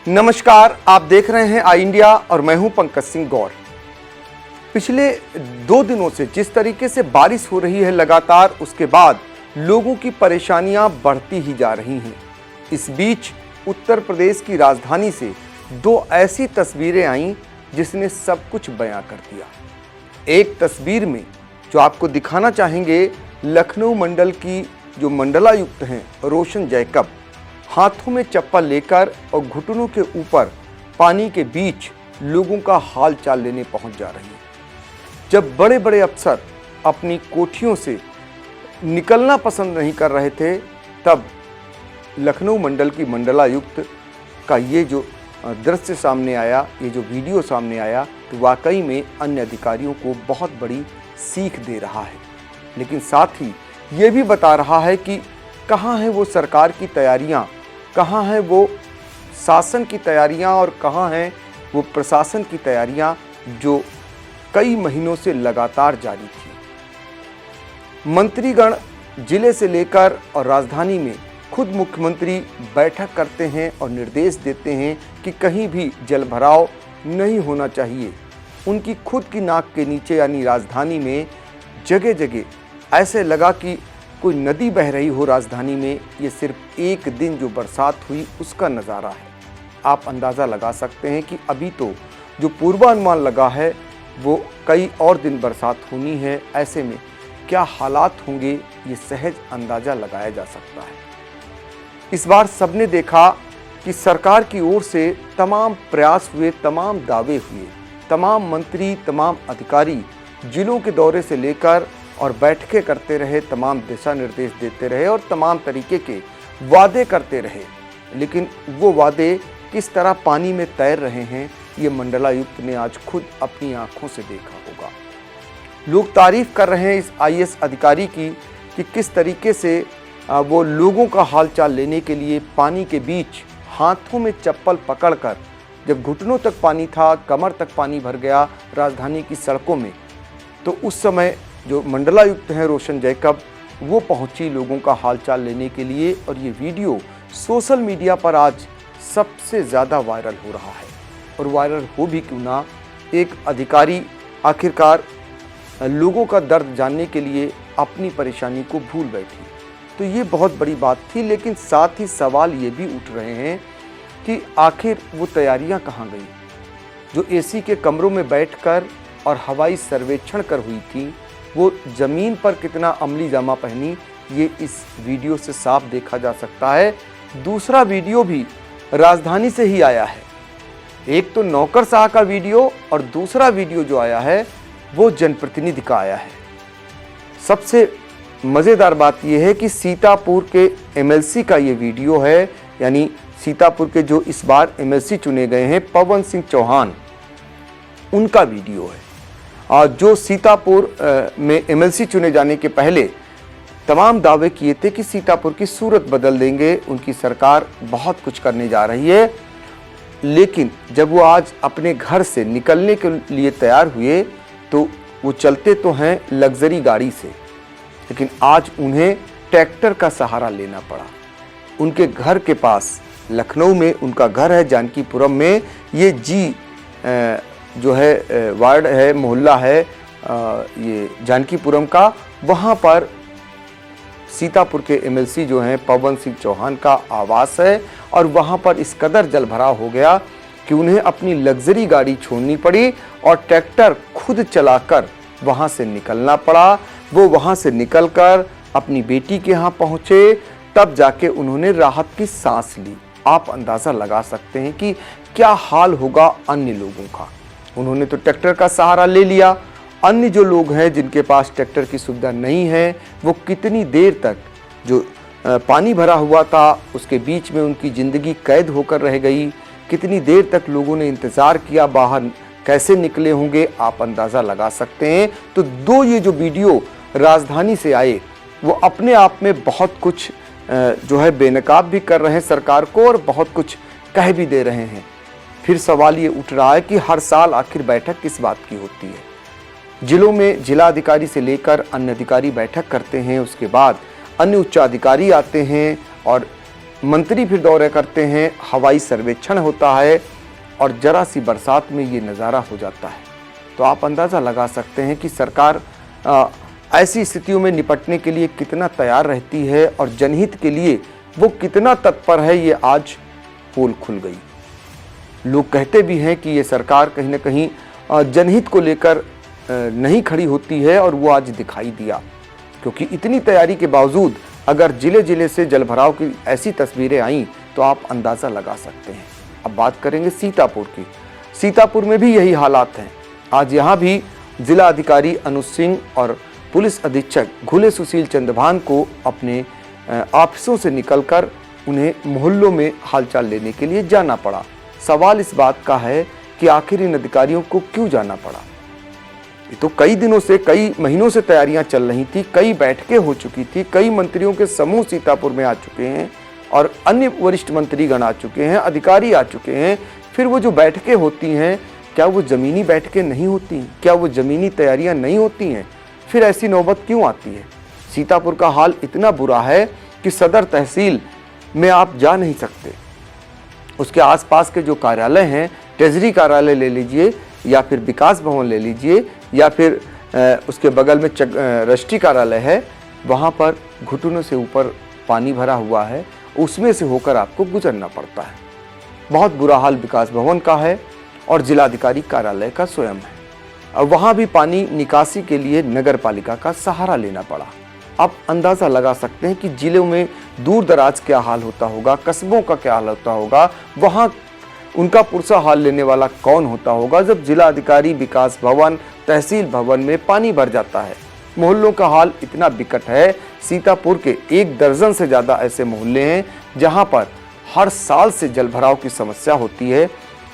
नमस्कार, आप देख रहे हैं आई इंडिया और मैं हूं पंकज सिंह गौर। पिछले 2 दिनों से जिस तरीके से बारिश हो रही है लगातार, उसके बाद लोगों की परेशानियां बढ़ती ही जा रही हैं। इस बीच उत्तर प्रदेश की राजधानी से 2 ऐसी तस्वीरें आईं जिसने सब कुछ बयां कर दिया। एक तस्वीर में जो आपको दिखाना चाहेंगे, लखनऊ मंडल की जो मंडलायुक्त हैं रोशन जैकब, हाथों में चप्पल लेकर और घुटनों के ऊपर पानी के बीच लोगों का हाल चाल लेने पहुंच जा रही है। जब बड़े बड़े अफसर अपनी कोठियों से निकलना पसंद नहीं कर रहे थे, तब लखनऊ मंडल की मंडलायुक्त का ये जो दृश्य सामने आया, ये जो वीडियो सामने आया, तो वाकई में अन्य अधिकारियों को बहुत बड़ी सीख दे रहा है। लेकिन साथ ही ये भी बता रहा है कि कहाँ है वो सरकार की तैयारियाँ, कहाँ है वो शासन की तैयारियाँ और कहाँ हैं वो प्रशासन की तैयारियाँ जो कई महीनों से लगातार जारी थी। मंत्रीगण जिले से लेकर और राजधानी में खुद मुख्यमंत्री बैठक करते हैं और निर्देश देते हैं कि कहीं भी जलभराव नहीं होना चाहिए। उनकी खुद की नाक के नीचे यानी राजधानी में जगह जगह ऐसे लगा कि कोई नदी बह रही हो राजधानी में। ये सिर्फ एक दिन जो बरसात हुई उसका नज़ारा है। आप अंदाज़ा लगा सकते हैं कि अभी तो जो पूर्वानुमान लगा है वो कई और दिन बरसात होनी है। ऐसे में क्या हालात होंगे, ये सहज अंदाज़ा लगाया जा सकता है। इस बार सबने देखा कि सरकार की ओर से तमाम प्रयास हुए, तमाम दावे हुए, तमाम मंत्री, तमाम अधिकारी जिलों के दौरे से लेकर और बैठकें करते रहे, तमाम दिशा निर्देश देते रहे और तमाम तरीके के वादे करते रहे। लेकिन वो वादे किस तरह पानी में तैर रहे हैं, ये मंडलायुक्त ने आज खुद अपनी आंखों से देखा होगा। लोग तारीफ कर रहे हैं इस आईएएस अधिकारी की कि किस तरीके से वो लोगों का हालचाल लेने के लिए पानी के बीच हाथों में चप्पल पकड़कर, जब घुटनों तक पानी था, कमर तक पानी भर गया राजधानी की सड़कों में, तो उस समय जो मंडलायुक्त हैं रोशन जैकब, वो पहुंची लोगों का हालचाल लेने के लिए। और ये वीडियो सोशल मीडिया पर आज सबसे ज़्यादा वायरल हो रहा है। और वायरल हो भी क्यों ना, एक अधिकारी आखिरकार लोगों का दर्द जानने के लिए अपनी परेशानी को भूल बैठी, तो ये बहुत बड़ी बात थी। लेकिन साथ ही सवाल ये भी उठ रहे हैं कि आखिर वो तैयारियां कहाँ गई जो एसी के कमरों में बैठकर और हवाई सर्वेक्षण कर हुई थी। वो ज़मीन पर कितना अमली जामा पहनी, ये इस वीडियो से साफ देखा जा सकता है। दूसरा वीडियो भी राजधानी से ही आया है। एक तो नौकरशाह का वीडियो और दूसरा वीडियो जो आया है वो जनप्रतिनिधि का आया है। सबसे मज़ेदार बात यह है कि सीतापुर के एमएलसी का ये वीडियो है, यानी सीतापुर के जो इस बार एमएलसी चुने गए हैं पवन सिंह चौहान, उनका वीडियो है। जो सीतापुर में एमएलसी चुने जाने के पहले तमाम दावे किए थे कि सीतापुर की सूरत बदल देंगे, उनकी सरकार बहुत कुछ करने जा रही है। लेकिन जब वो आज अपने घर से निकलने के लिए तैयार हुए तो वो चलते तो हैं लग्जरी गाड़ी से, लेकिन आज उन्हें ट्रैक्टर का सहारा लेना पड़ा। उनके घर के पास लखनऊ में उनका घर है, जानकीपुरम में, ये जो है वार्ड है, मोहल्ला है ये जानकीपुरम का, वहाँ पर सीतापुर के एमएलसी जो हैं पवन सिंह चौहान का आवास है। और वहाँ पर इस कदर जलभराव हो गया कि उन्हें अपनी लग्जरी गाड़ी छोड़नी पड़ी और ट्रैक्टर खुद चलाकर वहाँ से निकलना पड़ा। वो वहाँ से निकलकर अपनी बेटी के यहाँ पहुँचे, तब जाके उन्होंने राहत की सांस ली। आप अंदाज़ा लगा सकते हैं कि क्या हाल होगा अन्य लोगों का। उन्होंने तो ट्रैक्टर का सहारा ले लिया, अन्य जो लोग हैं जिनके पास ट्रैक्टर की सुविधा नहीं है, वो कितनी देर तक जो पानी भरा हुआ था उसके बीच में उनकी ज़िंदगी कैद होकर रह गई। कितनी देर तक लोगों ने इंतज़ार किया, बाहर कैसे निकले होंगे, आप अंदाज़ा लगा सकते हैं। तो 2 ये जो वीडियो राजधानी से आए वो अपने आप में बहुत कुछ जो है बेनकाब भी कर रहे हैं सरकार को और बहुत कुछ कह भी दे रहे हैं। फिर सवाल ये उठ रहा है कि हर साल आखिर बैठक किस बात की होती है। जिलों में जिलाधिकारी से लेकर अन्य अधिकारी बैठक करते हैं, उसके बाद अन्य उच्चाधिकारी आते हैं और मंत्री फिर दौरे करते हैं, हवाई सर्वेक्षण होता है और जरा सी बरसात में ये नज़ारा हो जाता है। तो आप अंदाज़ा लगा सकते हैं कि सरकार ऐसी स्थितियों में निपटने के लिए कितना तैयार रहती है और जनहित के लिए वो कितना तत्पर है, ये आज पोल खुल गई। लोग कहते भी हैं कि ये सरकार कहीं ना कहीं जनहित को लेकर नहीं खड़ी होती है और वो आज दिखाई दिया, क्योंकि इतनी तैयारी के बावजूद अगर जिले जिले से जलभराव की ऐसी तस्वीरें आईं तो आप अंदाज़ा लगा सकते हैं। अब बात करेंगे सीतापुर की। सीतापुर में भी यही हालात हैं। आज यहाँ भी जिला अधिकारी अनुज सिंह और पुलिस अधीक्षक घुले सुशील चंद्रभान को अपने ऑफिसों से निकलकर उन्हें मोहल्लों में हालचाल लेने के लिए जाना पड़ा। सवाल इस बात का है कि आखिर इन अधिकारियों को क्यों जाना पड़ा। ये तो कई दिनों से, कई महीनों से तैयारियां चल रही थी, कई बैठकें हो चुकी थी, कई मंत्रियों के समूह सीतापुर में आ चुके हैं और अन्य वरिष्ठ मंत्रीगण आ चुके हैं, अधिकारी आ चुके हैं। फिर वो जो बैठकें होती हैं, क्या वो ज़मीनी बैठकें नहीं होती? क्या वो ज़मीनी तैयारियां नहीं होती हैं? फिर ऐसी नौबत क्यों आती है? सीतापुर का हाल इतना बुरा है कि सदर तहसील में आप जा नहीं सकते। उसके आसपास के जो कार्यालय हैं, ट्रेजरी कार्यालय ले लीजिए या फिर विकास भवन ले लीजिए या फिर उसके बगल में रजिस्ट्री कार्यालय है, वहाँ पर घुटनों से ऊपर पानी भरा हुआ है, उसमें से होकर आपको गुजरना पड़ता है। बहुत बुरा हाल विकास भवन का है और जिलाधिकारी कार्यालय का स्वयं है। अब वहाँ भी पानी निकासी के लिए नगर पालिका का सहारा लेना पड़ा। आप अंदाज़ा लगा सकते हैं कि जिलों में दूर दराज क्या हाल होता होगा, कस्बों का क्या हाल होता होगा, वहाँ उनका पुरसा हाल लेने वाला कौन होता होगा जब जिला अधिकारी विकास भवन, तहसील भवन में पानी भर जाता है। मोहल्लों का हाल इतना विकट है। सीतापुर के 1 दर्जन से ज़्यादा ऐसे मोहल्ले हैं जहाँ पर हर साल से जलभराव की समस्या होती है।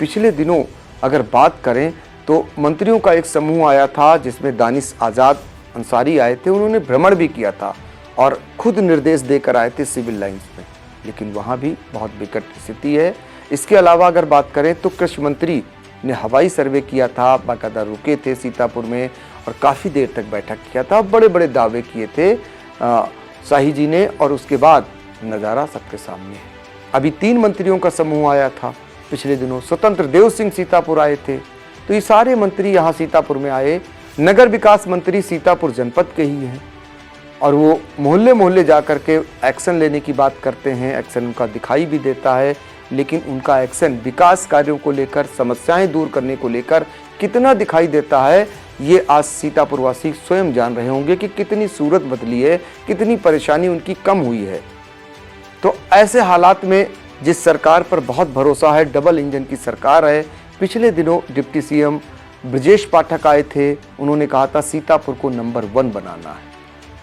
पिछले दिनों अगर बात करें तो मंत्रियों का एक समूह आया था जिसमें दानिश आज़ाद अंसारी आए थे। उन्होंने भ्रमण भी किया था और खुद निर्देश देकर आए थे सिविल लाइंस में, लेकिन वहाँ भी बहुत विकट स्थिति है। इसके अलावा अगर बात करें तो कृषि मंत्री ने हवाई सर्वे किया था, बाकायदा रुके थे सीतापुर में और काफ़ी देर तक बैठक किया था, बड़े बड़े दावे किए थे शाही जी ने और उसके बाद नज़ारा सबके सामने है। अभी 3 मंत्रियों का समूह आया था पिछले दिनों। स्वतंत्र देव सिंह सीतापुर आए थे। तो ये सारे मंत्री यहाँ सीतापुर में आए। नगर विकास मंत्री सीतापुर जनपद के ही हैं और वो मोहल्ले मोहल्ले जा कर के एक्शन लेने की बात करते हैं। एक्शन उनका दिखाई भी देता है, लेकिन उनका एक्शन विकास कार्यों को लेकर, समस्याएं दूर करने को लेकर कितना दिखाई देता है, ये आज सीतापुर वासी स्वयं जान रहे होंगे कि कितनी सूरत बदली है, कितनी परेशानी उनकी कम हुई है। तो ऐसे हालात में जिस सरकार पर बहुत भरोसा है, डबल इंजन की सरकार है। पिछले दिनों डिप्टी सीएम ब्रजेश पाठक आए थे। उन्होंने कहा था सीतापुर को नंबर 1 बनाना है।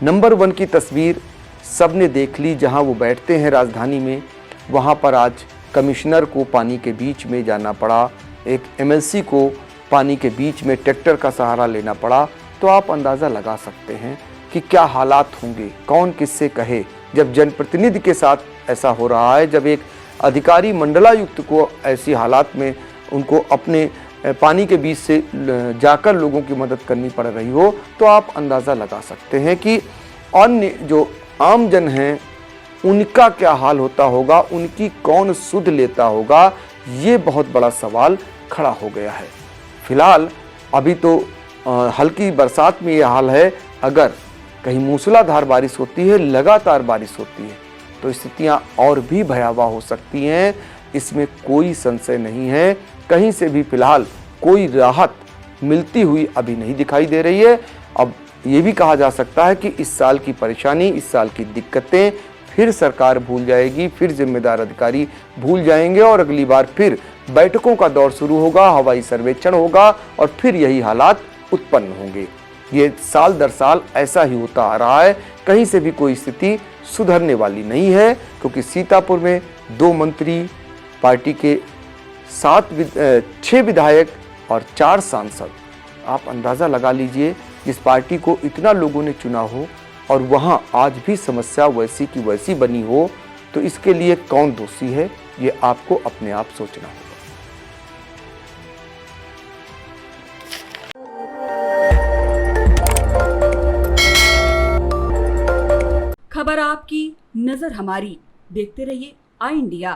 नंबर 1 की तस्वीर सबने देख ली। जहां वो बैठते हैं राजधानी में, वहां पर आज कमिश्नर को पानी के बीच में जाना पड़ा, एक एमएलसी को पानी के बीच में ट्रैक्टर का सहारा लेना पड़ा। तो आप अंदाज़ा लगा सकते हैं कि क्या हालात होंगे, कौन किससे कहे जब जनप्रतिनिधि के साथ ऐसा हो रहा है, जब एक अधिकारी मंडलायुक्त को ऐसी हालात में उनको अपने पानी के बीच से जाकर लोगों की मदद करनी पड़ रही हो। तो आप अंदाज़ा लगा सकते हैं कि अन्य जो आम जन हैं उनका क्या हाल होता होगा, उनकी कौन सुध लेता होगा, ये बहुत बड़ा सवाल खड़ा हो गया है। फिलहाल अभी तो हल्की बरसात में ये हाल है। अगर कहीं मूसलाधार बारिश होती है, लगातार बारिश होती है, तो स्थितियां और भी भयावह हो सकती हैं। इसमें कोई संशय नहीं है। कहीं से भी फिलहाल कोई राहत मिलती हुई अभी नहीं दिखाई दे रही है। अब ये भी कहा जा सकता है कि इस साल की परेशानी, इस साल की दिक्कतें फिर सरकार भूल जाएगी, फिर जिम्मेदार अधिकारी भूल जाएंगे और अगली बार फिर बैठकों का दौर शुरू होगा, हवाई सर्वेक्षण होगा और फिर यही हालात उत्पन्न होंगे। ये साल दर साल ऐसा ही होता आ रहा है। कहीं से भी कोई स्थिति सुधरने वाली नहीं है, क्योंकि सीतापुर में 2 मंत्री, पार्टी के 6 विधायक और 4 सांसद। आप अंदाज़ा लगा लीजिए, जिस पार्टी को इतना लोगों ने चुना हो और वहाँ आज भी समस्या वैसी की वैसी बनी हो, तो इसके लिए कौन दोषी है, ये आपको अपने आप सोचना होगा। खबर आपकी, नजर हमारी। देखते रहिए आई इंडिया।